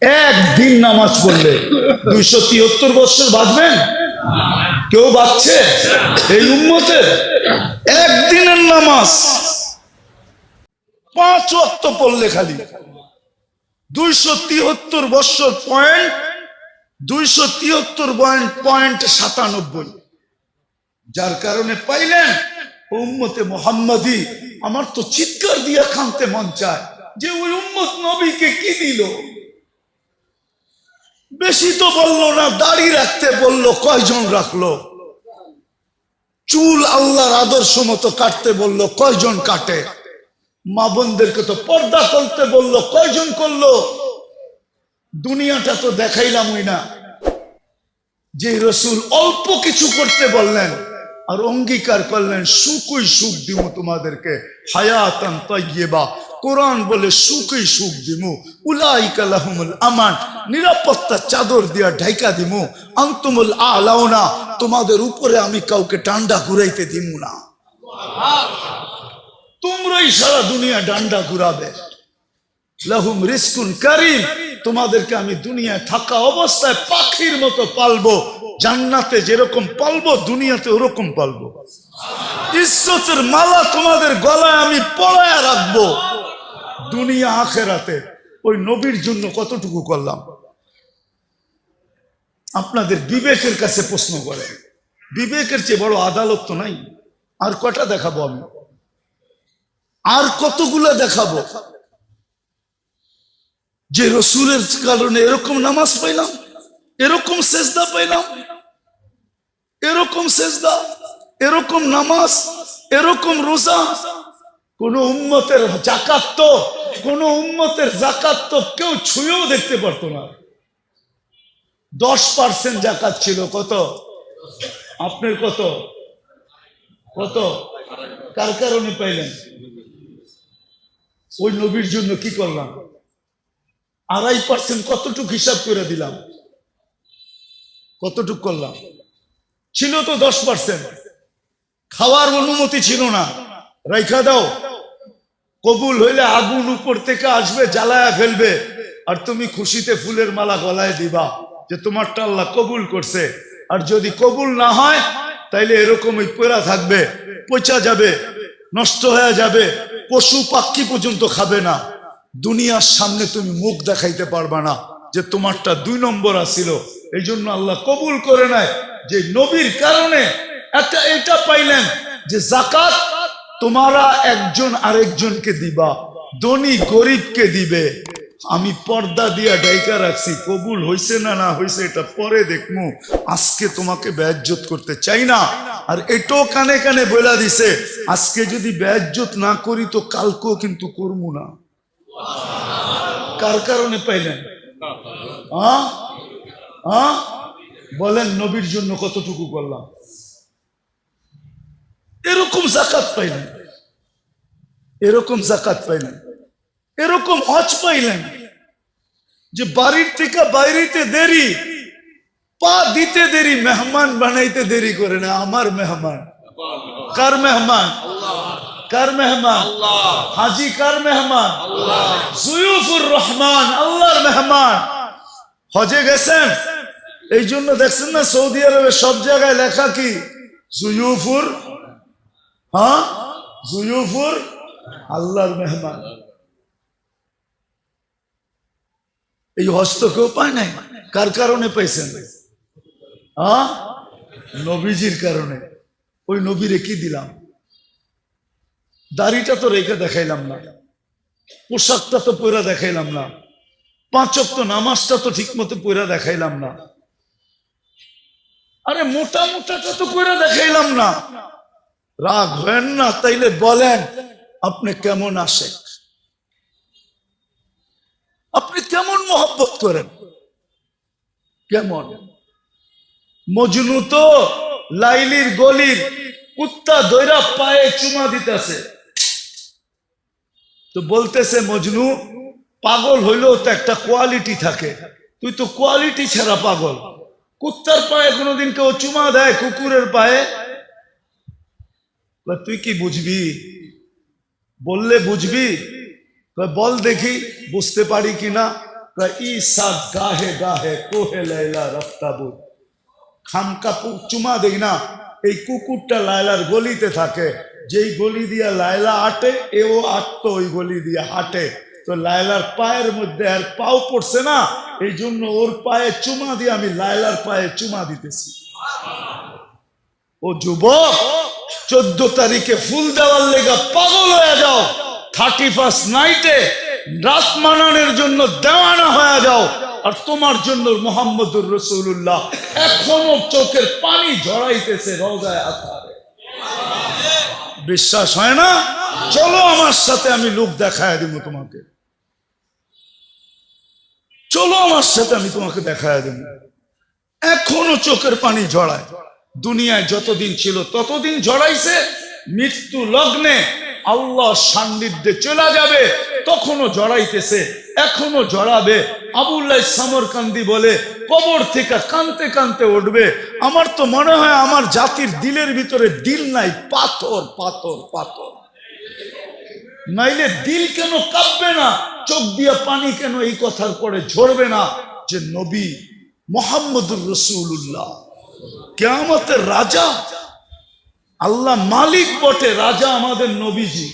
একদিন নামাজ পড়লে 273 বছর বাঁচবেন? কেউ বাঁচছে এই উম্মতের? একদিনের নামাজ 5 ওয়াক্ত পড়লে খালি 273 বছর পয়েন্ট 273.97। যার কারণে পাইলেন উম্মতে মুহাম্মাদি। আমার তো চিৎকার দিয়া কানতে মন চায় যে ওই উম্মত নবীকে কি দিল। বেশি তো বললো না, দাড়ি রাখতে বললো, কয়জন রাখলো? চুল আল্লাহর আদর্শ মতো কাটতে বললো, কয়জন কাটে? মা বোনদেরকে তো পর্দা করতে বললো, কয়জন করলো? দুনিয়াটা তো দেখাইলামই না। যে রসুল অল্প কিছু করতে বললেন আর অঙ্গীকার করলেন সুখই সুখ দিব তোমাদেরকে, হায়াতান তাইয়্যিবা। কোরআন বলে সুখই সুখ দিমু, উলাইকা লাহুমুল আমান, নিরাপত্তা চাদর দিয়া ঢাইকা দিমু, আনতুমুল আলাউনা, তোমাদের উপরে আমি কাউকে ডান্ডা ঘুরাইতে দিমু না। তোমরাই সারা দুনিয়া ডান্ডা ঘুরাবে। লাহুম রিজকুন কারীম, তোমাদেরকে আমি দুনিয়ায় থাকা অবস্থায় পাখির মতো পালবো। জান্নাতে যেরকম পালবো দুনিয়াতে ওরকম পালবো। ইজ্জতের মালা তোমাদের গলায় আমি পরায়া রাখবো দুনিয়া আখেরাতে। ওই নবীর জন্য কতটুকু করলাম? আপনাদের বিবেকের কাছে প্রশ্ন করে। বিবেকের চেয়ে বড় আদালত তো নাই। আর কটা দেখাবো আমি? আর কতগুলো দেখাবো যে রসুলের কারণে এরকম নামাজ পাইলাম, এরকম সেজদা পাইলাম, এরকম সেজদা, এরকম নামাজ, এরকম রোজা। কোন উম্মতের যাকাত তো, কোন উম্মতের যাকাত তো কেউ ছুঁয়েও দেখতে পারতো না। 10% যাকাত ছিল। কত? আপনার কত? কত? কার কারণে পাইলেন? ওই নবীর জন্য কি করলাম? 2.5% কতটুক হিসাব করে দিলাম? কতটুক করলাম? ছিল তো 10%। খাওয়ার অনুমতি ছিল না, রাইখা দাও। কবুল হইলে আগুন উপর থেকে আসবে, জ্বালায়া ফেলবে, আর তুমি খুশিতে ফুলের মালা গলায় দিবা যে তোমারটা আল্লাহ কবুল করছে। আর যদি কবুল না হয় তাইলে এরকমই পড়া থাকবে, পচা যাবে, নষ্ট হয়ে যাবে, পশু পাখি পর্যন্ত খাবে না। দুনিয়ার সামনে তুমি মুখ দেখাইতে পারবা না যে তোমারটা 2 নম্বর আসিল। এই জন্য আল্লাহ কবুল করে নেয় যে নবীর কারণে এটা পাইলেন যে যাকাত তোমারা একজন আরেকজনকে দিবা, ধনী গরিবকে দিবে। আমি পর্দা দিয়া ডাইকা রাখছি, কবুল হইছে না না হইছে এটা পরে দেখমু। আজকে তোমাকে বেইজ্জত করতে চাই না। আর এটাও কানে কানে বলে দিছে, আজকে যদি বেইজ্জত না করি তো কালকেও কিন্তু করবো না। কার কারণে পাইলেন? বলেন নবীর জন্য কতটুকু করলাম? এরকম যাকাত পাইলেন, এরকম যাকাত পাইলেন, এরকম হজ পাইলেন যে বাড়ির থেকে বাইরেতে দেরি, পা দিতে দেরি, মেহমান বানাইতে দেরি করে না। আমার মেহমান কার মেহমান? কার মেহমান? হাজি কার মেহমান? জুয়ুফুর রহমান, আল্লাহর মেহমান। হজে গেছেন, এই জন্য দেখছেন না সৌদি আরবে সব জায়গায় লেখা কি? জুয়ুফুর, জুয়ুফুর আল্লাহর মেহমান। এই হজ তো কেউ পায় নাই। কার কারণে পাইছেন? নবীজির কারণে। ওই নবীরে কি দিলাম? দাড়িটা তো রেখে দেখাইলাম না, পোশাকটা তো পয়রা দেখাইলাম না, 5 ওয়াক্ত নামাজটা তো ঠিক মতো পয়রা দেখাইলাম না, আরে মোটা মোটাটা তো পয়রা দেখাইলাম না। রাগ হেন না, তাইলে বলেন আপনি কেমন আসে, আপনি কেমন মহব্বত করেন? কেমন? মজনু তো লাইলির গলির কুত্তা দৈরা পায়ে চুমা দিতেছে, তো বলতেছে মজনু পাগল হইলেও তো একটা কোয়ালিটি থাকে, তুই তো কোয়ালিটি ছাড়া পাগল। কুত্তার পায়ে কোনোদিন কেউ চুমা দেয়? কুকুরের পায়ে? তুই কি বুঝবি? বললে বুঝবি? বল দেখি বুঝতে পারি কিনা। ঈসা গাহে গাহে কোহে লাইলা রফতাবু। খামকা চুমা দেই না, এই কুকুরটা লায়লার গলিতে থাকে, যেই গলি দিয়া লায়লা আটে এও আটতো ওই গলি দিয়া হাঁটে। তো লায়লার পায়ের মধ্যে আর পাও পড়ছে না, এই জন্য ওর পায়ে চুমা দিয়ে আমি লায়লার পায়ে চুমা দিতেছি। ও যুবক, 14 তারিখে ফুল দেওয়ার লেগা পাগল হয়ে যাও, 31 নাইটে রাত মানানোর জন্য দেওয়ানা হয়ে যাও, আর তোমার জন্য মুহাম্মদুর রাসূলুল্লাহ এখনো চোখের পানি ঝরাইতেছে রওজায়ে আতহারে। বিশ্বাস হয় না? চলো আমার সাথে, আমি লোক দেখায় দিব তোমাকে। চলো আমার সাথে, আমি তোমাকে দেখায় দেব। এখনো চোখের পানি ঝরায়। দুনিয়ায় যতদিন ছিল ততদিন ঝরাইছে। মৃত্যু লগ্নে আল্লাহ সান্নিধ্যে চলে যাবে তখনও জড়াইতেছে, এখনো জড়াবে। আবুল্লাহ সামরকান্দি বলে, কবর থেকে কানতে কানতে উঠবে। আমার তো মনে হয় আমার জাতির দিলের ভিতরে দিল নাই, পাথর পাথর পাথর। নাইলে দিল কেন কাঁপবে না, চোখ দিয়া পানি কেন এই কথার পরে ঝরবে না যে নবী মুহাম্মদুর রাসূলুল্লাহ কিয়ামতের রাজা। আল্লাহ মালিক বটে, রাজা আমাদের নবীজি।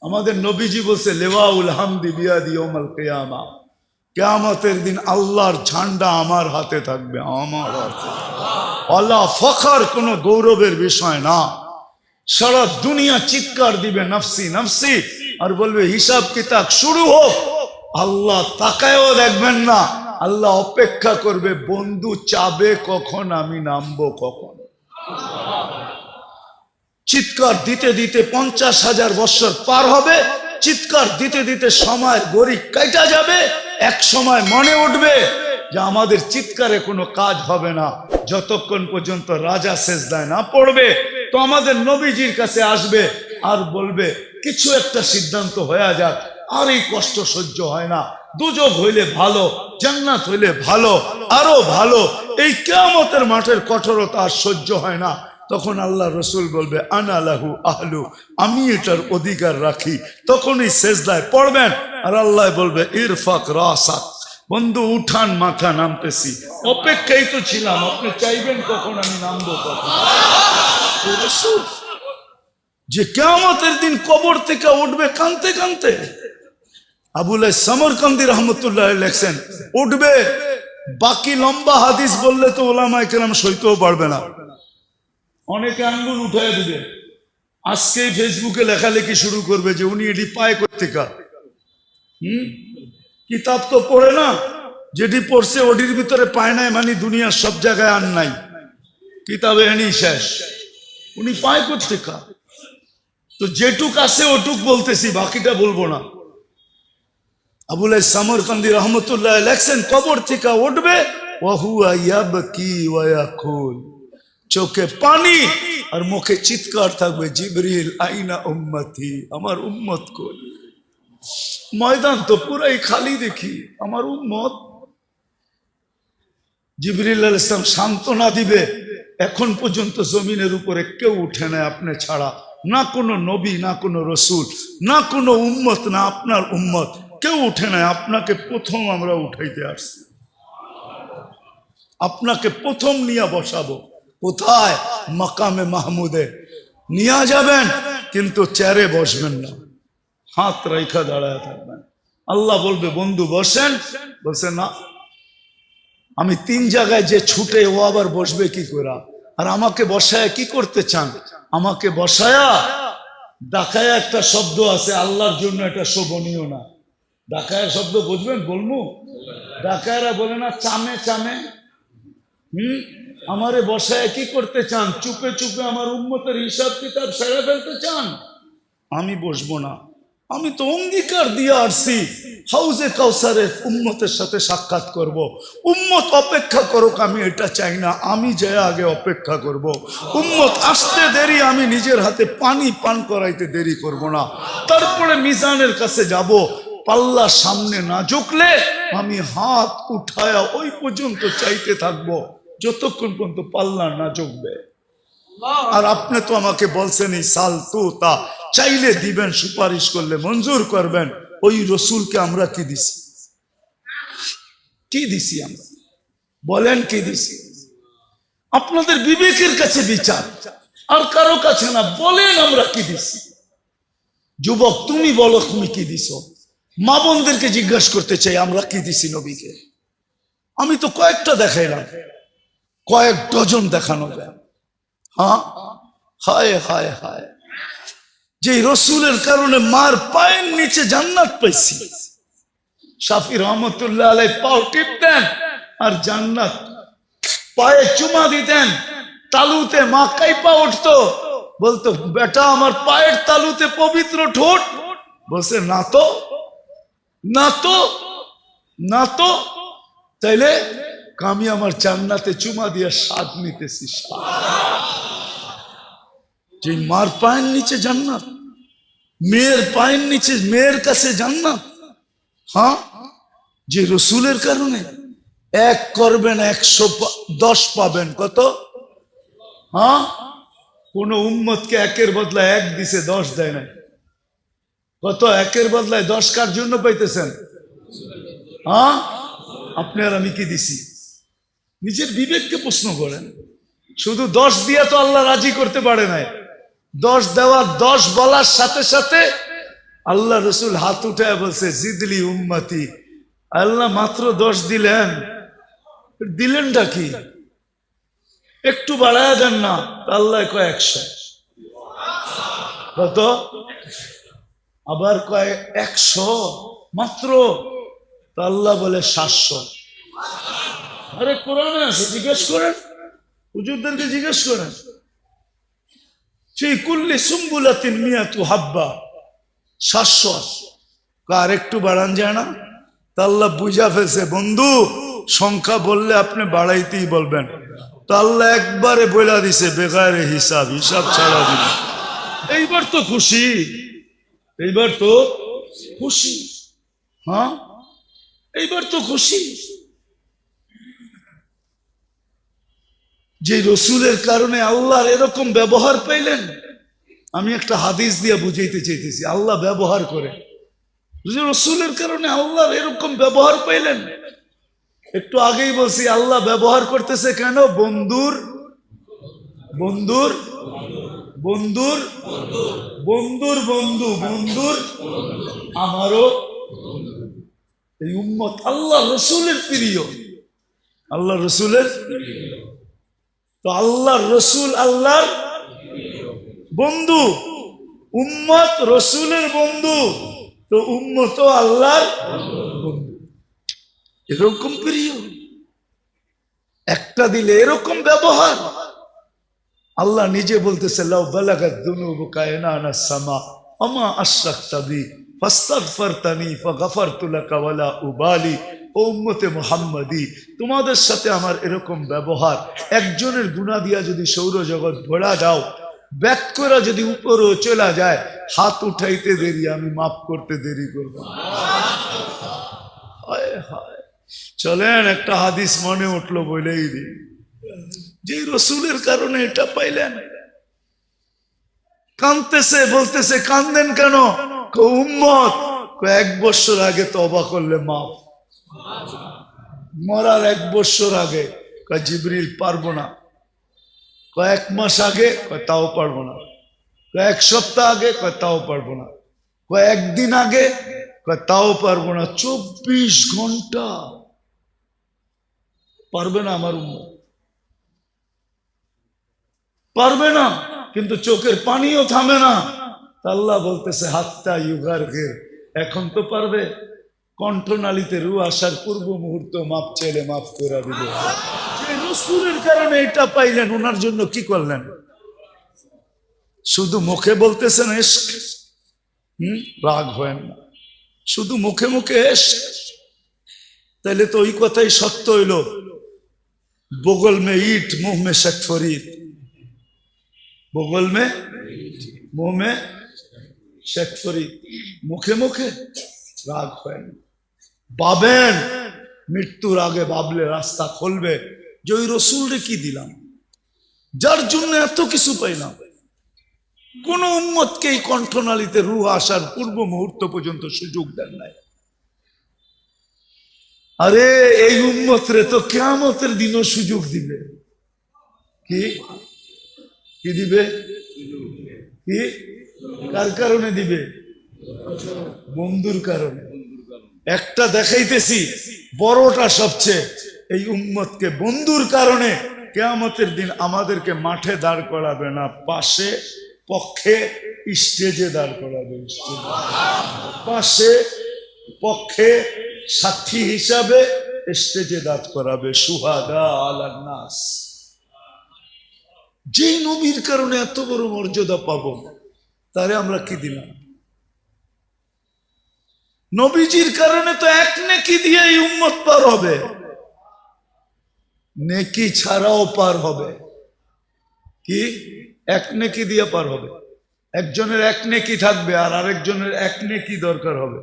আমাদের নবীজি বলছে, লেওয়াউল হামদি বিয়াদি ইয়াউমাল কিয়ামা, কিয়ামতের দিন আল্লাহর ঝান্ডা আমার হাতে থাকবে, আমার হাতে। আল্লাহ ফখর, কোনো গৌরবের বিষয় না। সারা দুনিয়া চিৎকার দিবে নফসি নফসি, আর বলবে হিসাব কিতাব শুরু হোক। আল্লাহ তাকায়ও দেখবেন না, আল্লাহ অপেক্ষা করবে, বন্ধু চাবে কখন, আমি নামবো কখন। চিৎকার দিতে দিতে 50,000 বছর পার হবে, চিৎকার দিতে দিতে সময়ের গড়ি কাটা যাবে। এক সময় মনে উঠবে যে আমাদের চিৎকারে কোনো কাজ হবে না, যতক্ষণ পর্যন্ত রাজা সেজদায় না পড়বে। তো আমাদের নবীজির কাছে আসবে আর বলবে, কিছু একটা সিদ্ধান্ত হয়ে যাক, আর এই কষ্ট সহ্য হয় না, দুজক হইলে ভালো, জান্নাত হইলে ভালো, আরো ভালো, এই কিয়ামতের মাঠের কঠোরতা আর সহ্য হয় না। তখন আল্লাহ রসুল বলবে, আনা লাহু আহলু, আমি এটার অধিকার রাখি। তখনই সেজদায় পড়বেন, আর আল্লাহ বলবে, ইরফাক রাসাক, বন্ধু উঠান মাথা, নামতেছি। অপেক্ষাই তো ছিলাম, আপনি চাইবেন কখন, আমি নামবো কখন। যে কিয়ামতের দিন কবর থেকে উঠবে কানতে কানতে। আবুল সামরকান্দি রহমতুল্লাহ লেখছেন, উঠবে। বাকি লম্বা হাদিস বললে তো ওলামায়ে কেরাম সইতেও পারবে না, অনেকে আঙ্গুল উঠায় দিবে। আজকেই ফেসবুকে লেখালেখি শুরু করবে যে উনি এটি পায় কোত্থেকা। কিতাব তো পড়ে না, যেটি পড়ছে ওটির ভিতরে পায় নাই, মানে দুনিয়ার সব জায়গায় আর নাই, কিতাবে এনেই শেষ। উনি পায় কোত্থেকা? তো যেটুক আছে ওটুক বলতেছি, বাকিটা বলবো না। আবুল সামরকান্দি রহমতুল্লাহ লেখছেন, কবর থেকে উঠবে, ওয়াহুয়া ইয়াবকি ওয়া ইয়াকুল, চোখে পানি আর মুখে চিৎকার থাকবে, জিবরিল আইনা উম্মতি, আমার উম্মত কই। ময়দান তো পুরাই খালি দেখি, আমার উম্মত। জিবরিল আলাইহিস সালাম সান্ত্বনা দিবে, এখন পর্যন্ত জমিনের উপরে কেউ উঠে না আপনি ছাড়া, না কোনো নবী, না কোনো রসুল, না কোনো উম্মত, না আপনার উম্মত, কেউ উঠে নাই। আপনাকে প্রথম আমরা উঠাইতে আসছি, আপনাকে প্রথম নিয়ে বসাবো। কোথায়? মাকামে মাহমুদে নিয়ে যাবেন, কিন্তু চেয়ারে বসবেন না, হাত রেখা দাঁড়ায় থাকবেন। আল্লাহ বলবে, বন্ধু বসেন। বলছে, না, আমি 3 জায়গায় যে ছুটে, ও আবার বসবে কি করে? আর আমাকে বসায় কি করতে চান? আমাকে বসায়া ডাকায়া, একটা শব্দ আছে আল্লাহর জন্য, এটা শোভনীয় না। ডাকায়া শব্দ বুঝবেন? বলবো, ডাকায়রা বলে না চামে চামে। আমারে বসায় কি করতে চান? চুপে চুপে আমার উম্মতের হিসাব কিতাব সেরে ফেলতে চান? আমি বসবো না। আমি তো অঙ্গীকার দিয়ে আসছি, হাউজে কাউসারের উম্মতের সাথে সাক্ষাৎ করব। উম্মত অপেক্ষা করুক, আমি এটা চাই না, আমি যে আগে অপেক্ষা করব। উম্মত আসতে দেরি, আমি নিজের হাতে পানি পান করাইতে দেরি করব না। তারপরে মিজানের কাছে যাব, পাল্লা সামনে না ঝুঁকলে আমি হাত উঠায়া ওই পর্যন্ত চাইতে থাকবো, যতক্ষণ পর্যন্ত পাল্লা না ঝুঁকবে। আর আপনি তো আমাকে বলছেন, এই সাল তো তা চাইলে দিবেন, সুপারিশ করলে মঞ্জুর করবেন। ওই রসুলকে আমরা কি দিছি? কি দিছি আমরা? বলেন কি দিছি? আপনাদের বিবেকের কাছে বিচার, আর কারো কাছে না। বলেন আমরা কি দিছি? যুবক তুমি বলো তুমি কি দিছো? মা বোনদেরকে জিজ্ঞাসা করতে চাই আমরা কি দিছি নবীকে। আমি তো কয়েকটা দেখাইলাম, কয়েক ডজন দেখানো যায়। হ্যাঁ, হায় হায় হায়, যে রসুলের কারণে মার পায়ের নিচে জান্নাত পাইছি। শাফি রহমতুল্লাহ আলাই পাও টিপতেন আর জান্নাত, পায়ে চুমা দিতেন, তালুতে মা কাইপা উঠতো, বলতো বেটা আমার পায়ের তালুতে পবিত্র ঠোঁট। বলছে না তো, না তো, না তো। তাইলে আমি আমার জান্নাতে চুমা দিয়ে স্বাদ নিতেছি। যে মার পায়ের নিচে জান্নাত, মেয়ের পায়ের নিচে মেয়ের কাছে জান্নাত। হ্যাঁ, যে রসুলের কারণে এক করবেন 110 পাবেন। কত? হ্যাঁ, কোন উম্মতকে একের বদলায় 1 দিছে, 10 দেয় না। কত? একের বদলায় 10 কার জন্য পাইতেছেন? হ্যাঁ, আপনি আর আমি কি দিছি? নিজের বিবেককে প্রশ্ন করেন। শুধু 10 দিয়ে তো আল্লাহ রাজি করতে পারে নাই। 10 দেওয়ার 10 বলার সাথে সাথে আল্লাহ রসুল হাত উঠায় বলছে জিদলি উম্মতি। আল্লাহ মাত্র 10 দিলেন, দিলেনটা কি? একটু বাড়ায় দেন না। আল্লাহ কয় 100। কত? আবার কয় 100 মাত্র। আল্লাহ বলে 700। আরে কোরআনে আছে, জিজ্ঞেস করেন, হুজুরদেরকে জিজ্ঞেস করেন। সেই কুল্লি সুম্বুলাতিন মিয়াতু হাব্বা, 700। আর একটু বাড়ান যায় না? তা আল্লাহ বুঝা ফেলছে বন্ধু সংখ্যা বললে আপনি বাড়াইতেই বলবেন। তো আল্লাহ একবারে বইলা দিছে বেগারে হিসাব, হিসাব ছাড়া দিল। এইবার তো খুশি, এইবার তো খুশি। হ্যাঁ, এইবার তো খুশি। যে রসুলের কারণে আল্লাহর এরকম ব্যবহার পাইলেন। আমি একটা হাদিস দিয়ে বুঝাইতে চাইতেছি, আল্লাহ ব্যবহার করে। রসুলের কারণে আল্লাহর এরকম ব্যবহার পাইলেন। একটু আগেই বলছি আল্লাহ ব্যবহার করতেছে কেন? বন্ধুর বন্ধুর বন্ধুর বন্ধুর বন্ধু, বন্ধুর আমারও এই উম্মত আল্লাহ রসুলের প্রিয়, আল্লাহ রসুলের। তো আল্লাহ রসুল আল্লাহর বন্ধু, উম্মত রসুলের বন্ধু, তো উম্মত আল্লাহর বন্ধু। এরকম প্রিয়, একটা দিলে এরকম ব্যবহার। আল্লাহ নিজে বলতেছে লাউ বালাগাত যুনুবুকা আনানাস সামা ওমা আশরাকতা বি ফাস্তাগফারতানি ফাগফারতু লাকা ওয়ালা উবালি। ও উম্মতে মুহাম্মাদি, তোমাদের সাথে আমার এরকম ব্যবহার, একজনের গুনাহ দিয়া যদি সৌরজগৎ ভরা দাও, ব্যাক করে যদি উপরও চলে যায়, হাত উঠাইতে দেরি, আমি মাফ করতে দেরি করব। হায় হায়। চলেন একটা হাদিস মনে উঠলো বলেই দিই। যে রসুলের কারণে এটা পাইলেন। কাঁদতেছে, বলতেছে কান্দেন কেন? উম্মত 1 বছর আগে তওবা করলে মাফ। মরার 1 বছর আগে জিবরিল পারবো না। 1 মাস আগে তাও পারবো না। 1 সপ্তাহ আগে তাও পারবো না। 1 দিন আগে তাও পারবো না। 24 ঘন্টা পারবে না আমার উম্মত, পারবে না। কিন্তু চোখের পানিও থামে না। আল্লাহ বলতেছে হাত্তা ইউগারগির, এখন তো পারবে। কণ্ঠনালীতে রু আসার পূর্ব মুহূর্ত মাপ চাইলে মাফ করে দিবে। রসুলের কারণে এটা পাইলেন, ওনার জন্য কি করলেন? শুধু মুখে বলতেছেন ইশক, রাগ হয় না, শুধু মুখে মুখে ইশক, তাইলে তো ওই কথাই সত্য হইল, বগল মে ইট মুহ মে শেখ ফরিদ। বগল মে মুহ মে শেখ ফরিদ, মুখে মুখে রাগ হয় না। ভাবেন মৃত্যুর আগে, ভাবলে রাস্তা খুলবে যে ওই রসুলরে কি দিলাম, যার জন্য এত কিছু পাইলাম। কোন উম্মতকে এই কণ্ঠনালীতে রূহ আসার পূর্ব মুহূর্ত পর্যন্ত সুযোগ দেন নাই। আরে এই উম্মত রে তো কিয়ামতের দিনও সুযোগ দিবে। কি কি দিবে? কি কার কারণে দিবে? বন্ধুর কারণে। একটা দেখাইতেছি, বড়টা সবচেয়ে, এই উম্মতকে বন্ধুর কারণে কিয়ামতের দিন আমাদেরকে মাঠে দাঁড় করাবে না, পাশে পক্ষে স্টেজে দাঁড় করাবে। পাশে পক্ষে সাক্ষী হিসাবে স্টেজে দাঁড় করাবে। সুহাদা আলান নাস। যেই নবীর কারণে এত বড় মর্যাদা পাবো, তারে আমরা কি দিলাম? নবীজির কারণে তো এক নেকি দিয়ে এই উম্মত পার হবে, নেকি ছাড়াও পার হবে। কি এক নেকি দিয়ে পার হবে? একজনের এক নেকি থাকবে আর আরেকজনের এক নেকি দরকার হবে।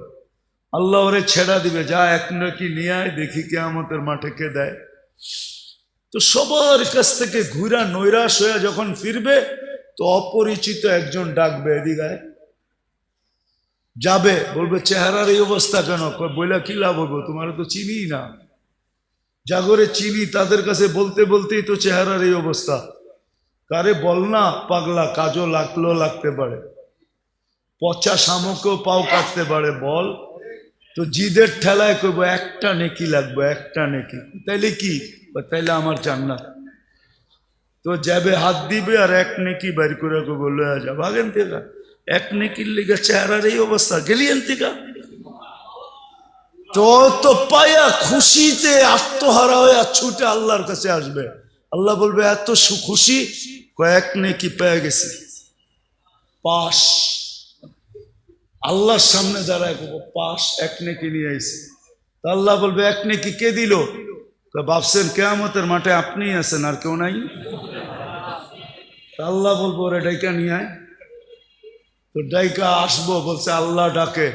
আল্লাহ ওরে ছেড়া দিবে, যা এক নেকি নিয়ে আয়, দেখি কিয়ামতের মাঠে কে দেয়। তো সবার কাছ থেকে ঘুরা নৈরাশ হয়ে যখন ফিরবে, তো অপরিচিত একজন ডাকবে, এদিকে যাবে, বলবে চেহারার এই অবস্থা কেন? বইলা কি লাভ হবো, তোমার তো চিনি না। জাগরে চিনি, তাদের কাছে বলতে বলতেই তো চেহারার এই অবস্থা। কারে বল না পাগলা, কাজও লাগতে পারে, পচা শামুকও পাও কাটতে পারে, বল। তো জিদের ঠেলায় করবো একটা নেকি লাগবে, একটা নেকি। তাইলে কি? তাইলে আমার জান্নাত। তো যাবে হাত দিবে আর এক নেকি বাইর করে করবো, লয়া যা, ভাগেন থেকে। এক নেকির লিগে চেহারার এই অবস্থা, গেলিয়েন থেকে। তো পায়া খুশিতে আত্মহারা হয়ে ছুটে আল্লাহর কাছে আসবে। আল্লাহ বলবে এত খুশি, কয়েক নেকি পেয়ে গেছি, পাশ। আল্লাহর সামনে দাঁড়ায় পাশ, এক নেকি নিয়ে আইছে। আল্লাহ বলবে এক নেকি কে দিল? ভাবছেন কিয়ামতের মাঠে আপনি আছেন আর কেউ নাই? আল্লাহ বলবো ওরে ডাইকা নিয়ে আয়। তো ডাইকা আসবো, বলছে আল্লাহ ডাকে,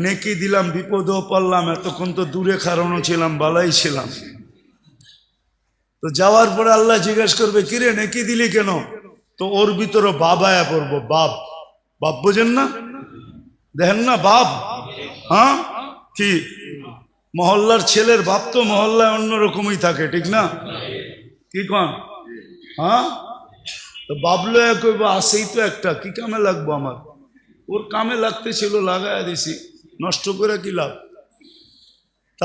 নেকি দিলাম, বিপদেও পড়লাম, এতক্ষণ তো দূরে খাড়ানো ছিলাম, বালাই ছিলাম। তো যাওয়ার পরে আল্লাহ জিজ্ঞেস করবে, কিরে নেকি দিলি কেন? তো ওর ভিতরে বাবায়া পড়বো, বাপ। বাপ বোঝেন না? দেখেন না বাপ? হ্যাঁ, কি মহল্লার ছেলের বাপ তো মহল্লায় অন্যরকমই থাকে, ঠিক না? কি কন? হ্যাঁ, তো বাবলো কইব আসেই তো একটা, কি কামে লাগবো আমার? ওর কামে লাগতে ছিল, লাগাইয়া দিছি, নষ্ট করে কি লাভ?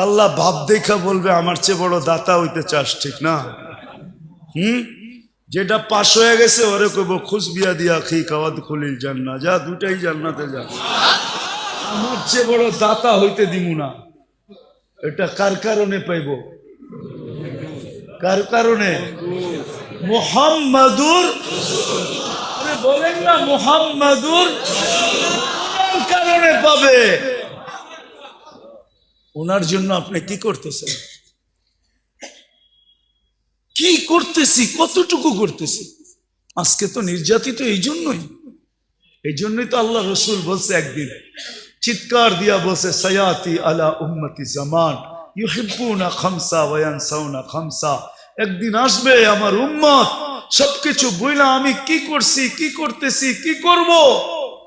আল্লাহ ভাব দেখা বলবে আমার চেয়ে বড় দাতা হইতে চাস, ঠিক না? যেটা পাশ হয়ে গেছে ওরে কইব খুশ বিয়া দিয়া খি কাওয়াদ খুলিল জান্নাত, যা দুটাই জান্নাতে যা, আমার চেয়ে বড় দাতা হইতে দিমু না। এটা কার কারণে পাইব? কার কারণে? মুহাম্মাদুর, বলেন না মুহাম্মাদুর কারণে পাবে। ওনার জন্য আপনি কি করতেছেন? কি করতেছি, কতটুকু করতেছি? আজকে তো নির্যাতিত এই জন্যই তো আল্লাহ রসুল বলছে, একদিন চিৎকার দিয়া বলছে, সায়াতি আলা উম্মতি জামান ইউহিব্বুনা খামসা ওয়া ইয়ানসাউনা খামসা। একদিন আসবে আমার উম্মত সবকিছু বইলা আমি কি করছি, কি করতেছি, কি করব,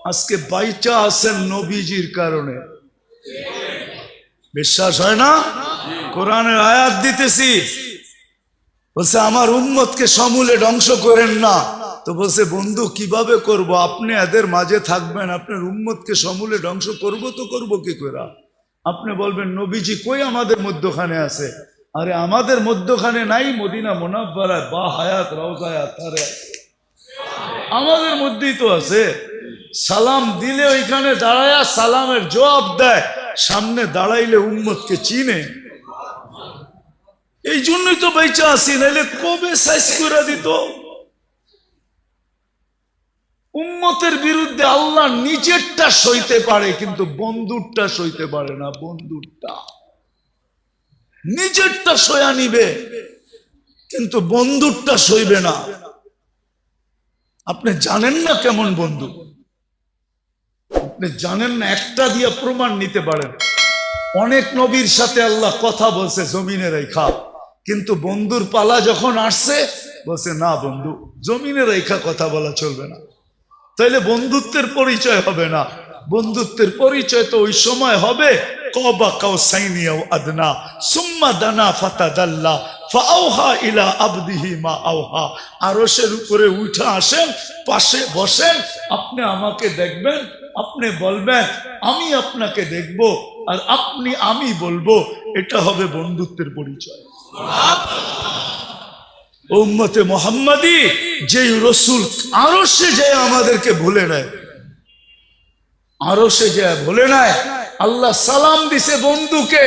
আজকে বাইচা আছেন নবীজির কারণে। বিশ্বাস হয় না? কোরআনের আয়াত দিতেছি, বলছে আমার উম্মতকে সমূলে ধ্বংস করেন না। তো বলছে বন্ধু কিভাবে করব? আপনি এদের মাঝে থাকবেন, আপনার উম্মতকে সমূলে ধ্বংস করব তো করব কি করে? আপনি বলবেন নবীজি কই আমাদের মধ্যখানে আছে? আরে আমাদের মধ্যখানে নাই, মদিনা মুনাফফারায় বা হায়াত রওজায় আতারে আমাদের মধ্যেই তো আছে। সালাম দিলে ওইখানে দাঁড়ায়া সালামের জবাব দেয়, সামনে দাঁড়াইলে উম্মতকে চিনে। এই জন্যই তো বেঁচে আসি, নাইলে কবে সাইজ করে দিত। উম্মতের বিরুদ্ধে আল্লাহ নিজেরটা সইতে পারে, কিন্তু বন্ধুরটা সইতে পারে না। বন্ধুরটা নিজেরটা সয়া নিবে, কিন্তু বন্ধুরটা সইবে না। আপনি জানেন না কেমন বন্ধু, আপনি জানেন না। একটা দিয়ে প্রমাণ নিতে পারেন। অনেক নবীর সাথে আল্লাহ কথা বলছে জমিনে রেখা, কিন্তু বন্ধুর পালা যখন আসছে বলছে না বন্ধু, জমিনে রেখা কথা বলা চলবে না। তাইলে বন্ধুত্বের পরিচয় হবে না। বন্ধুত্বের পরিচয় তো ওই সময় হবে কাবা কাউসাইনি আও আদনা সুম্মা দানা ফাতাদাল্লা ফাআওহা ইলা আবদিহি মা আওহা। আরশের উপরে উঠে আসেন, পাশে বসেন, আপনি আমাকে দেখবেন, আপনি বলবেন আমি আপনাকে দেখব, আর আপনি আমি বলবো। এটা হবে বন্ধুত্বের পরিচয়। উম্মতে মুহাম্মাদি যেই রসুল আরশে যায় আমাদেরকে ভুলে নেয়, আরশে যায় ভুলে নেয়। আল্লাহ সালাম দিছে বন্ধুকে,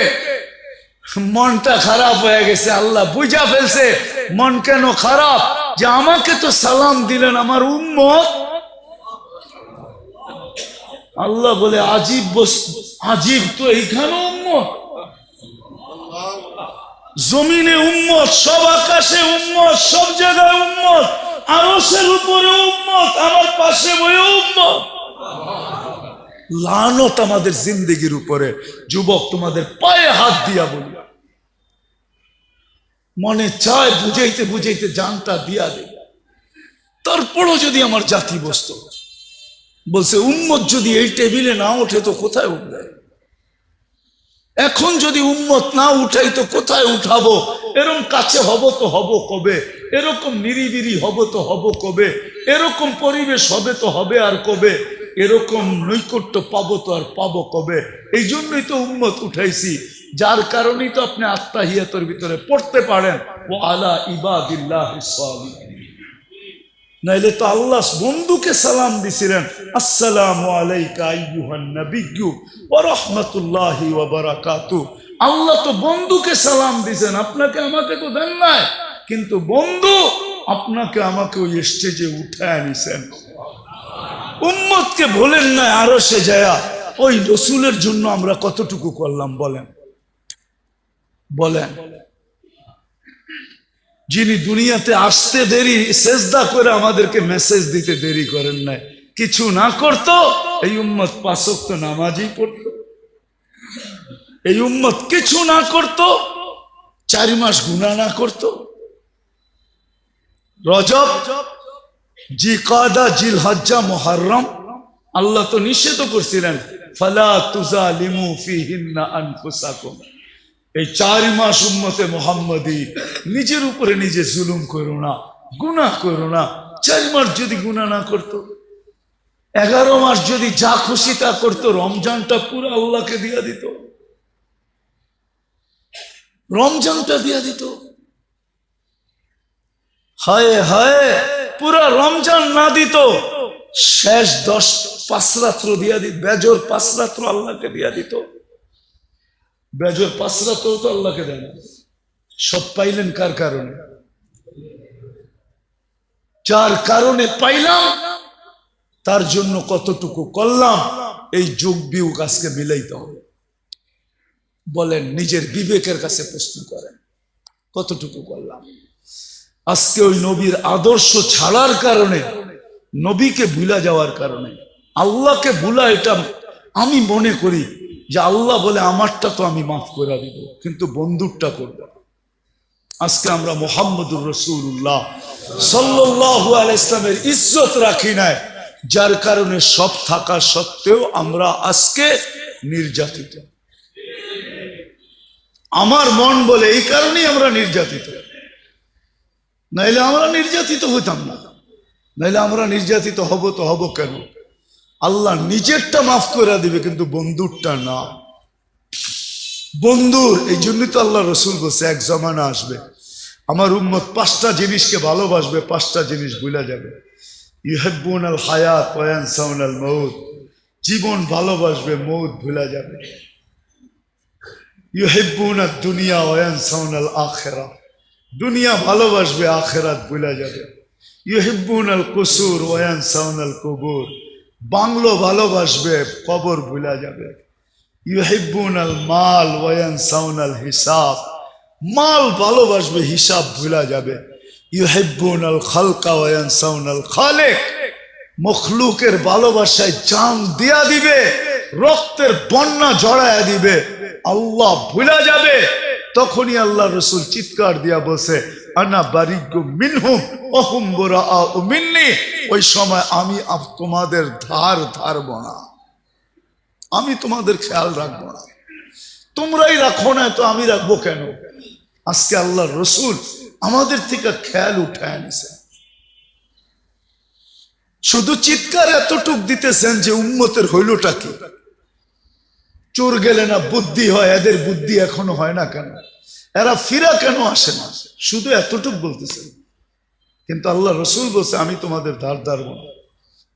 মনটা খারাপ হয়ে গেছে, আল্লাহ বুঝা ফেলছে মন কেন খারাপ, যে আমাকে তো সালাম দিলেন আমার উম্মত। আল্লাহ বলে আজীব বস্তু, আজীব তো এইখানে উম্মত, জমিনে উম্মত, সব আকাশে উম্মত, সব জায়গায় উম্মত, আরশের উপরে উম্মত, আমার পাশে বয়ে উম্মত। লানত আমাদের জিন্দেগির উপরে। যুবক, তোমাদের পায়ে হাত দিয়া বলি, মনে চায় বুঝাইতে বুঝাইতে জানটা দিয়া দে। তারপরও যদি আমার জাতি বসত, বলছে উম্মত যদি এই টেবিলে না ওঠে তো কোথায় উঠবে? এখন যদি উম্মত না উঠাই তো কোথায় উঠাবো? এরকম কাছে হব তো হব কবে? এরকম নিরিবিরি হব তো হব কবে? এরকম পরিবেশ হবে তো হবে আর কবে? এরকম নৈকট্য পাবো তো আর পাবো কবে? এই জন্যই তো উম্মত উঠাইছি, যার কারণেই তো আপনি আত্তাহিয়াতের ভিতরে পড়তে পারেন ও আলা ইবাদিল্লাহিস সালিহিন। নাইলে তো আল্লাহ বন্ধুকে সালাম দিছিলেন, আসসালামু আলাইকা আইয়ুহান নাবিয়্যু ওয়া রাহমাতুল্লাহি ওয়া বারাকাতুহু। আল্লাহ তো বন্ধুকে সালাম দিছেন, আপনাকে আমাকে তো দেন নাই, কিন্তু বন্ধু আপনাকে আমাকে ওই স্টেজে উঠায় নিছেন। উম্মতকে বলেন না আরশে যায়া। ওই রসুলের জন্য আমরা কতটুকু করলাম বলেন? বলেন, যিনি দুনিয়াতে আসতে দেরি, সেজদা করে আমাদেরকে মেসেজ দিতে দেরি করেন নাই, কিছু না করতো এই উম্মত 5 ওয়াক্ত নামাজই পড়তো। এই উম্মত কিছু না করতো, 4 মাস গুনাহ না করতো। রজব, জিকাদা, জিলহজ্জা, মুহররম আল্লাহ তো নিষেধ করছিলেন, ফালা তুজালিমু ফিহিন্না আনফুসাকুম। এই 4 মাস উম্মতে মুহাম্মাদি নিজের উপরে নিজে জুলুম করো না, গুনাহ করো না। 4 মাস যদি গুনাহ না করতো, 11 মাস যদি যা খুশি তা করতো, রমজানটা পুরো আল্লাহকে দিয়া দিত, রমজানটা দিয়া দিত। হায় হায়, পুরা রমজান না দিত, শেষ 5 রাত্র দিয়া দিত, বেজর 5 রাত্র আল্লাহকে দিয়া দিত। বেজর 5 রাত্র তো আল্লাহকে দেন। সব পাইলেন কার কারণে? যার কারণে পাইলাম তার জন্য কতটুকু করলাম, এই যোগ বিয়োগ আজকে মিলাইতে হবে। বলেন, নিজের বিবেকের কাছে প্রশ্ন করেন, কতটুকু করলাম? আজকে ওই নবীর আদর্শ ছাড়ার কারণে, নবীকে ভুলা যাওয়ার কারণে, আল্লাহকে ভুলা, এটা আমি মনে করি যে আল্লাহ বলে আমারটা তো আমি মাফ করে দিব, কিন্তু বন্ধুরটা করব। আজকে আমরা মুহাম্মদুর রাসূলুল্লাহ সাল্লাল্লাহু আলাইহি ইসলামের ইজ্জত রাখি নাই, যার কারণে সব থাকা সত্ত্বেও আমরা আজকে নির্যাতিত। আমার মন বলে এই কারণেই আমরা নির্যাতিত, নাইলে আমরা নির্যাতিত হইতাম না। নাইলে আমরা নির্যাতিত হব তো হব কেন? আল্লাহ নিজেরটা মাফ করে দিবে, কিন্তু বন্ধুরটা না। বন্ধুর এই জন্যই তো আল্লাহ রসুল বলছে, এক জমানা আসবে আমার উম্মত 5টা জিনিসকে ভালোবাসবে, 5টা জিনিস ভুলে যাবে। ইউহিব্বুনাল হায়াত ওয়া ইয়ানসাউনাল মাউত, জীবন ভালোবাসবে, মৌত ভুলে যাবে। ইউহিব্বুনাদ দুনিয়া ওয়া ইয়ানসাউনাল আখিরাহ, দুনিয়া ভালোবাসবে, আখিরাত ভুলে যাবে। ইউহিব্বুনাল কুসুর ওয়া ইয়ানসাউনাল কুবুর, বাংলো ভালোবাসবে, কবর ভুলে যাবে। ইউহিব্বুনাল মাল ওয়া ইয়ানসাউনাল হিসাব, মাল ভালোবাসবে, হিসাব ভুলে যাবে। ইউহিব্বুনাল খালকা ওয়া ইয়ানসাউনাল খালিক, মখলুকের ভালোবাসায় জান দিয়া দিবে, রক্তের বন্যা জড়ায়া দিবে, আল্লাহ ভুলে যাবে। তখনই আল্লাহ রসুল চিৎকার দিয়া বসে, আনা বারিগু মিনহুম ওয়া হুম বুরাআউ মিন্নি, ওই সময় আমি তোমাদের ধার ধারব না, আমি তোমাদের খেয়াল রাখবো না। তোমরাই রাখো না, তো আমি রাখবো কেন? আজকে আল্লাহর রসুল আমাদের থেকে খেয়াল উঠায় নিছে। শুধু চিৎকার এতটুক দিতেছেন যে উম্মতের হইলটা কি? চোর গেলে না বুদ্ধি হয়, এদের বুদ্ধি এখনো হয় না কেন? এরা ফিরা কেন আসে না? শুধু এতটুক বলতেছেন। কিন্তু আল্লাহ রসুল বলছে আমি তোমাদের দ্বার দাঁড়ব না।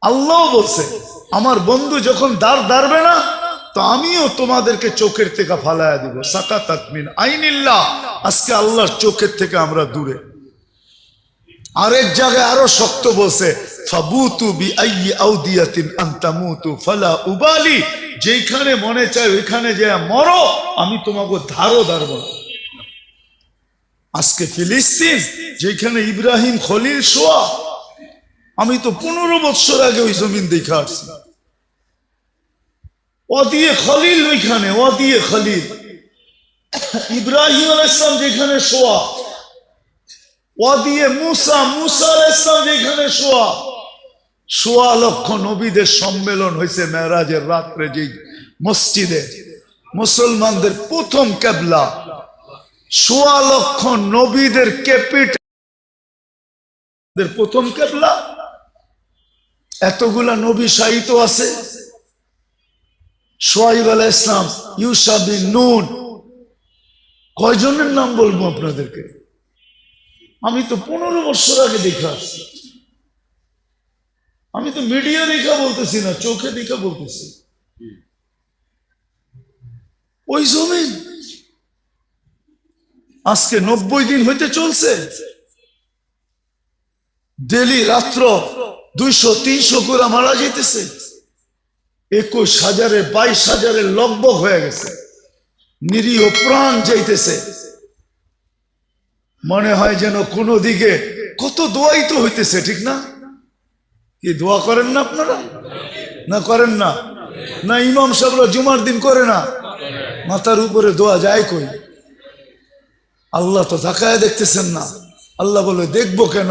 আল্লাহ বলছে আমার বন্ধু যখন দ্বার দাঁড়বে না, তো আমিও তোমাদেরকে চোখের থেকে ফালায়া দিব। সাকাতাত মিন আইনিল্লাহ। আজকে আল্লাহর চোখের থেকে আমরা দূরে। আরেক জায়গায় আরো শক্ত বলছে ফাবুতু বিআইয়ি আউদিয়াতিন আনতামুতু ফালা উবালি। যেখানে মনে চায় ওইখানে যে মরো, আমি তোমাকে ধারও ধারব না। আজকে ফিলিস্তিন যেখানে ইব্রাহিম খলিল শোয়া, আমি তো 15 বছর আগে ওই জমিন দেখে আসছি। ওয়াদিয়ে খলিল, ওইখানে ওয়াদিয়ে খলিল ইব্রাহিম আলাইহিস সালাম যেখানে শোয়া, ওয়াদিয়ে মুসা, মুসা আলাইহিস সালাম যেখানে শোয়া। 1.25 লক্ষ নবীদের সম্মেলন হয়েছে মেরাজের রাত্রে, যে মসজিদে মুসলমানদের প্রথম কিবলা। 1.25 লক্ষ নবীদের ক্যাপিটাল প্রথম কিবলা। এতগুলা নবী শাহিত আছে। শুআইব আলাইহিস সালাম, ইউসা বিন নূন, কয়জনের নাম বলবো আপনাদেরকে? আমি তো 15 বছর আগে দেখে আসছি। আমি তো মিডিয়া দেখা বলতেছি না, চোখে দেখা বলতেছি। ওই জমিন আজকে 90 দিন হইতে চলছে। ডেলি রাত্র 200-300 করে মারা যেতেছে। 21,000 22,000 লগভগ হয়ে গেছে। নিরীহ প্রাণ যাইতেছে। মনে হয় যেন কোনো দিকে কত দোয়াই তো হইতেছে, ঠিক না? কি দোয়া করেন না আপনারা? না করেন না? না ইমাম সাহেবরা জুমার দিন করে না? মাথার উপরে দোয়া যায় কই? আল্লাহ তো তাকায় দেখতেছেন না। আল্লাহ বলে দেখবো কেন?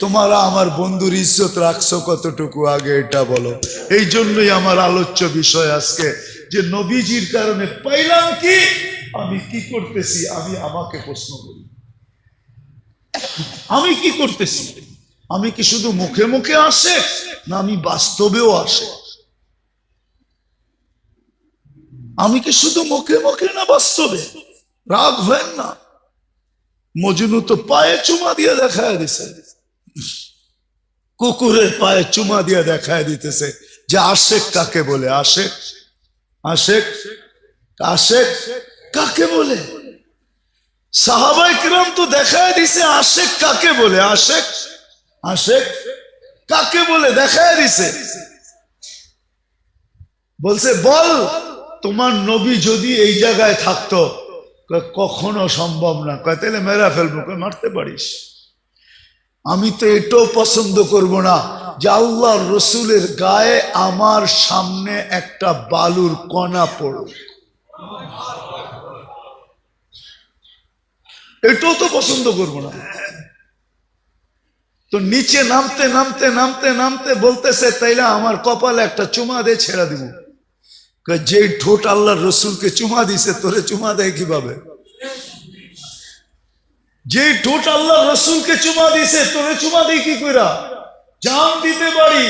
তোমরা আমার বন্ধুর ইজ্জত রাখছো কতটুকু, আগে এটা বলো। এই জন্যই আমার আলোচ্য বিষয় আজকে, যে নবীজির কারণে পাইলাম কি, আমি কি করতেছি। আমি আমাকে প্রশ্ন করি, আমি কি করতেছি? আমি কি শুধু মুখে মুখে আসে, না আমি বাস্তবেও আসে? আমি কি শুধু মুখে মুখে না বাস্তবে? রাগ হয় না। মজনু তো পায়ে চুমা দিয়ে দেখায় দিছে, কুকুরের পায়ে চুমা দিয়ে দেখায় দিতেছে যে আশেক কাকে বলে। আশেক, আশেক, আশেক কাকে বলে? সাহাবায়ে কিরাম তো দেখায় দিছে আশেক কাকে বলে। আশেক, আশেক কাকে বলে দেখায় দিছে। বলছে বল তোমার নবী যদি এই জায়গায় থাকতো। কখনো সম্ভব না। কয় তাহলে মেরা ফেলবো। মারতে পারিস। আমি তো এটাও পছন্দ করব না যে আল্লাহর রসুলের গায়ে আমার সামনে একটা বালুর কণা পড়ুক। এটাও তো পছন্দ করব না। তো নিচে নামতে নামতে নামতে নামতে বলতেছে তাইলে আমার কপালে একটা চুমা দিয়ে ছেড়ে দিব। যে ঠোঁট আল্লাহর রসুলকে চুমা দিছে, তোরে চুমা দেয় কিভাবে? যে ঠোঁট আল্লাহ রসুলকে চুমা দিছে, তোরে চুমা দেই কি কইরা? জান দিতে পারি,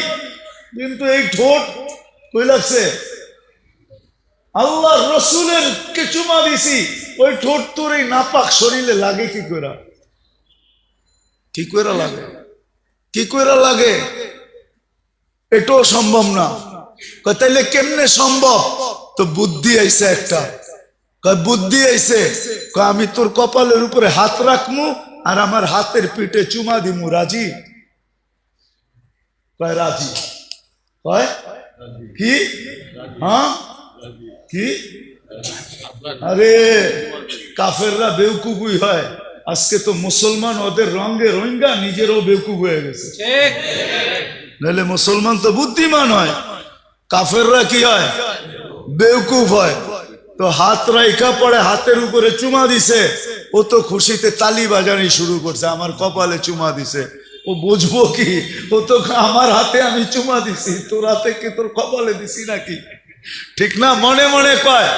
কিন্তু এই ঠোঁট কই লাগছে? আল্লাহ রসুলের কে চুমা দিছি, ওই ঠোঁট তোর এই নাপাক শরীরে লাগে কি কইরা? কি কইরা লাগে? কি কইরা লাগে? এটাও সম্ভব না। তাইলে কেমনে সম্ভব? তো বুদ্ধি আইছে একটা। বুদ্ধি আইছে, আমি তোর কপালের উপরে হাত রাখমু আর আমার হাতের পিঠে চুমা দিমু। রাজি? কয় রাজি। কয় কি? হ্যাঁ কি? আরে কাফেররা বেউকুফই হয়। আজকে তো মুসলমান ওদের রঙে রোহিঙ্গা, নিজেরও বেউকুফ হয়ে গেছে। নাহলে মুসলমান তো বুদ্ধিমান হয়, কাফেররা কি হয়? বেউকুফ হয়। তো হাত রাইখা পড়ে হাতের উপরে চুমা দিছে, ও তো খুশিতে তালি বাজানি শুরু করছে, আমার কপালে চুমা দিছে। ও বুঝবো কি? ও তো আমার হাতে আমি চুমা দিছি, তোর হাতে কি তোর কপালে দিছি নাকি? ঠিক না? মনে মনে কয়।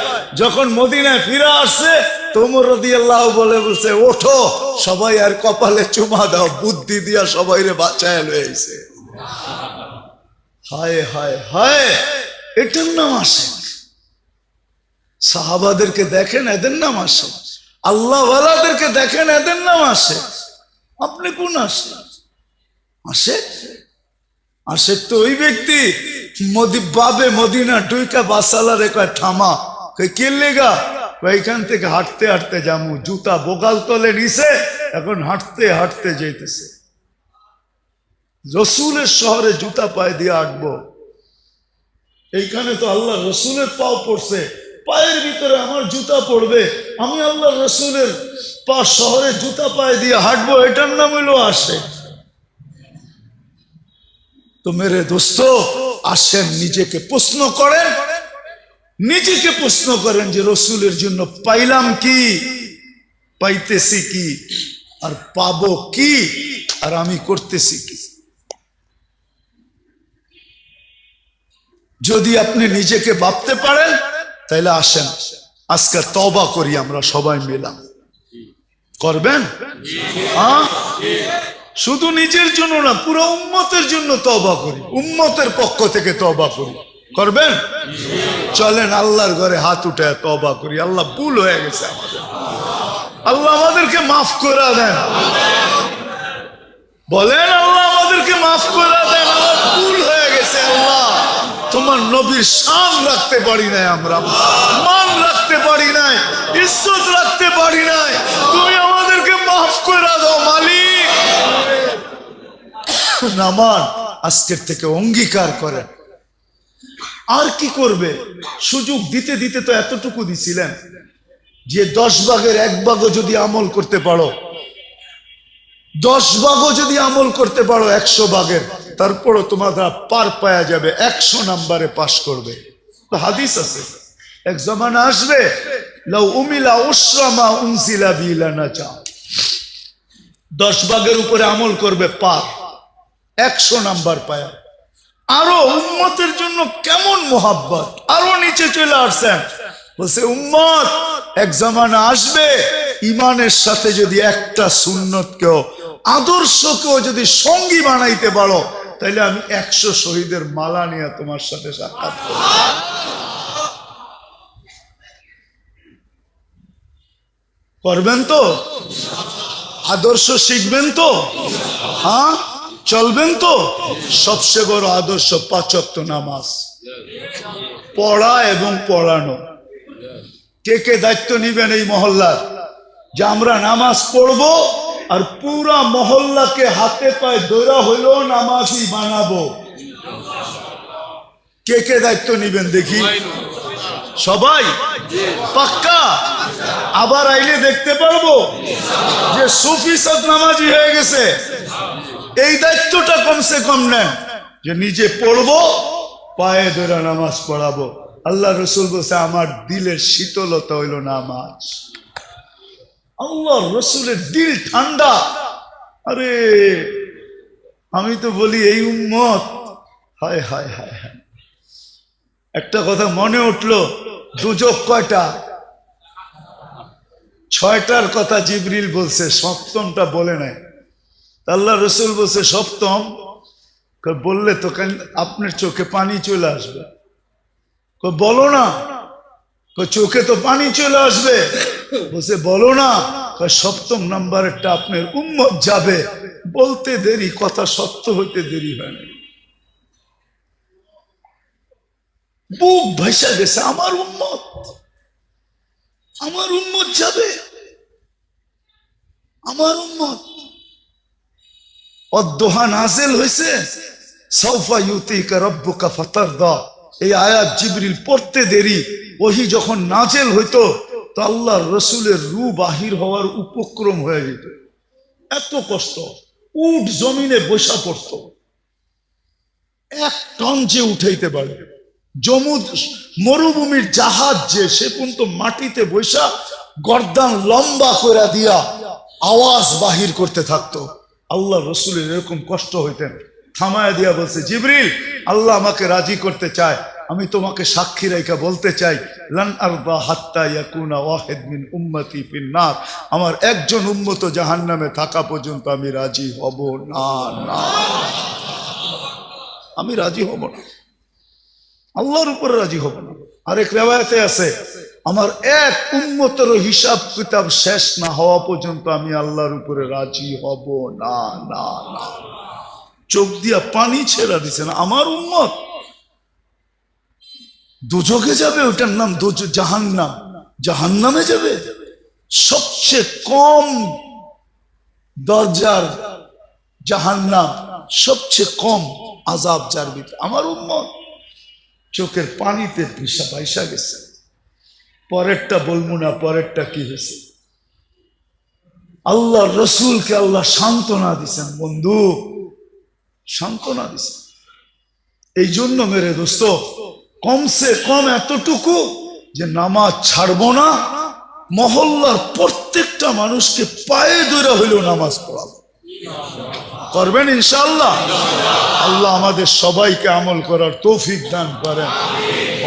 যখন মদিনায় ফিরে আসছে তো ওমর রাদিয়াল্লাহু বলছে ওঠো সবাই আর কপালে চুমা দাও, বুদ্ধি দিয়া সবাই রে বাঁচায় লইছে। হায় হায় হায়, এটার নাম আসে। সাহাবাদেরকে দেখেন, এদের নাম আসে। আল্লাহ ওয়ালাদেরকে দেখেন, এদের নাম আসে। আপনি কোন আসে? আসে আসে তো ওই ব্যক্তি বাবে মদিনা টুইকা বাসালারে কয় থামা, কে লেগা? এখান থেকে হাঁটতে হাঁটতে যামু, জুতা বোগাল তলে নিছে, এখন হাঁটতে হাঁটতে যেতেছে। রসুলের শহরে জুতা পায়ে দিয়ে হাঁটবো, এইখানে তো আল্লাহ রসুলের পাও পড়ছে, পায়ের ভিতরে আমার জুতা পড়বে, আমি আল্লাহ রসুলের পা শহরে জুতা পায়ে দিয়ে হাঁটবো, এটার নাম হইলো আসে। তো মেরে দোস্ত আসেন, নিজেকে প্রশ্ন করেন, নিজেকে প্রশ্ন করেন যে রসুলের জন্য পাইলাম কি, পাইতেছি কি, আর পাবো কি, আর আমি করতেছি কি। যদি আপনি নিজেকে ভাবতে পারেন তাহলে আসেন আজকে তওবা করি আমরা সবাই মিলা। করবেন? হ্যাঁ, শুধু নিজের জন্য না, পুরো উম্মতের জন্য তওবা করি, উম্মতের পক্ষ থেকে তওবা করি। করবেন? চলেন আল্লাহর ঘরে হাত উঠায় তওবা করি। আল্লাহ ভুল হয়ে গেছে আমাদের, আল্লাহ আমাদেরকে মাফ করে দেন। বলেন আল্লাহ আমাদেরকে মাফ করে দেন, আমার ভুল হয়ে গেছে। আল্লাহ তোমার নবীর শান রাখতে পারি নাই, আমরা মান রাখতে পারি নাই, ইজ্জত রাখতে পারি নাই, তুমি আমাদেরকে মাফ করে দাও মালিক। নামান আজকের থেকে অঙ্গীকার করেন। আর কি করবে? সুযোগ দিতে দিতে তো এতটুকু দিছিলেন যে 10 ভাগের 1 ভাগও যদি আমল করতে পারো, 10 ভাগও যদি আমল করতে পারো 100 ভাগের, তারপরও তোমাদের পার পাওয়া যাবে, 100 নাম্বারে পাশ করবে। তো হাদিস আছে, এক জামানা আসবে লাউ উমিলা উসরামা উনজিলা বিলানা চা, 10 ভাগের উপরে আমল করবে পার, 100 নাম্বার পায়া। আরো উম্মতের জন্য কেমন মোহাব্বত, আরো নিচে চলে আসছেন, বলছে উম্মত এক জামানা আসবে ইমানের সাথে যদি একটা সুন্নতকেও, আদর্শকেও যদি সঙ্গী বানাইতে পারো, তাইলে আমি 100 শহীদের মালা নিয়ে তোমার সাথে সাক্ষাৎ করব। করবেন তো? আদর্শ শিখবেন তো? হ্যাঁ, চলবেন তো? সবচেয়ে বড় আদর্শ 5 ওয়াক্ত নামাজ পড়া এবং পড়ানো। কে কে দায়িত্ব নিবেন এই মহল্লার যে আমরা নামাজ পড়বো আর পুরা মহল্লাকে হাতে পায়ে দৌড়া হইলো নামাজি বানাবো? কে কে দায়িত্ব নিবেন দেখি? সবাই পাক্কা? আবার আইলে দেখতে পারবো যে সুফি সাদ নামাজি হয়ে গেছে। এই দায়িত্বটা কমসে কম নেন যে নিজে পড়বো, পায়ে ধরে নামাজ পড়াবো। আল্লাহ রসুল বলছে আমার দিলের শীতলতা হইল নামাজ। আল্লাহ রসুলের দিল ঠান্ডা। আরে আমি তো বলি এই উম্মত, হায় হায় হায় হায়। একটা কথা মনে উঠলো, দুজক কয়টা? 6টার কথা জিবরিল বলছে, 7মটা বলে নাই। আল্লাহ রসুল বলছে 7ম, বললে তো আপনার চোখে পানি চলে আসবে। বলো না, চোখে তো পানি চলে আসবে। বলছে বলো না, 7ম নাম্বারেরটা আপনার উম্মত যাবে। বলতে দেরি, কথা সত্য হইতে দেরি হয় না। বুক ভাইসা গেছে, আমার উম্মত, আমার উম্মত যাবে, আমার উম্মত। অদ্দোহা নাজিল হয়েছে, সাউফা ইউতিকা রাব্বুকা ফাতারদা। এই আয়াত জিবরিল পড়তে দেরি, ওহি যখন নাজিল হইতো তো আল্লাহর রসুলের রূহ বাহির হওয়ার উপক্রম হয়ে যেত। এত কষ্ট, উট জমিনে বসা পড়তো, 1 টন যে উঠাইতে পারে। মরুভূমির জাহাজ যে, সে কিন্তু মাটিতে বসা গর্দান লম্বা করে দিয়া আওয়াজ বাহির করতে থাকতো। আল্লাহ রসুলের এরকম কষ্ট হইতেন, থামায় দিয়া বলছে জিবরিল আল্লাহ আমাকে রাজি করতে চায়, আমি তোমাকে সাক্ষী রেখা বলতে চাই, লান আরদা হাত্তা ইয়াকুনা ওয়াহিদ মিন উম্মতি ফিন নার, আমার একজন উম্মত জাহান্নামে থাকা পর্যন্ত আমি রাজি হব না। না, আমি রাজি হব না, আল্লাহর উপরে রাজি হব না। আরেক রিওয়ায়াতে আছে, আমার এক উম্মতের হিসাব কিতাব শেষ না হওয়া পর্যন্ত আমি আল্লাহর উপরে রাজি হব না। না না, চোখ দিয়া পানি ছেড়া দিছে না। আমার উম্মত দোজখে যাবে, ওটার নাম জাহান্নাম, জাহান্নামে যাবে। সবচেয়ে কম দরজার জাহান্নাম, সবচেয়ে কম আযাব যার ভিতরে। আমার উম্মত চোখের পানিতে ভিসা পয়সা গেছে। পরেরটা বলবো না, পরেরটা কি হয়েছে। আল্লাহ রসুলকে আল্লাহ সান্ত্বনা দিছেন, বন্ধু সান্ত্বনা দিছেন। এই জন্য মেরে দোস্ত, কমসে কম এতটুকু যে নামাজ ছাড়বো না, মহল্লার প্রত্যেকটা মানুষকে পায়ে ধরে হইলেও নামাজ পড়াবো। করবেন ইনশাআল্লাহ? আল্লাহ আমাদের সবাইকে আমল করার তৌফিক দান করেন।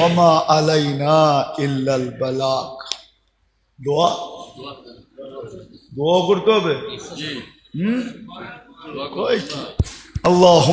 ওমা আলাইনা ইল্লাল বালাগ। দোয়া দোয়া করতে হবে। আল্লাহ